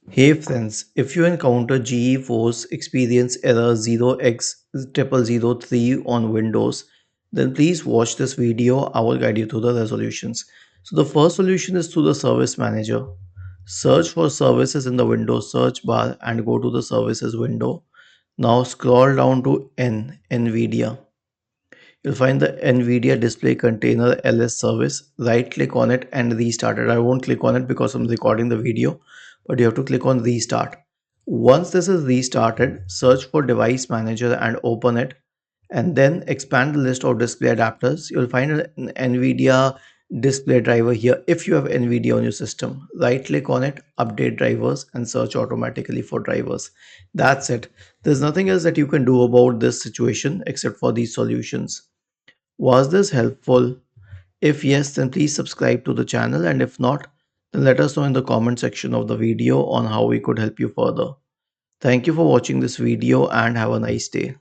Hey friends, if you encounter GeForce Experience Error 0x0003 on Windows, then please watch this video. I will guide you through the resolutions. So the first solution is through the Service Manager. Search for services in the Windows search bar and go to the services window. Now scroll down to NVIDIA. You'll find the NVIDIA Display Container LS service. Right click on it and restart it. I won't click on it because I'm recording the video, but you have to click on restart. Once this is restarted, search for Device Manager and open it, and then expand the list of display adapters. You'll find an NVIDIA display driver here. If you have NVIDIA on your system, right click on it, update drivers, and search automatically for drivers. That's it. There's nothing else that you can do about this situation except for these solutions. Was this helpful? If yes, then please subscribe to the channel, and if not, then let us know in the comment section of the video on how we could help you further. Thank you for watching this video and have a nice day.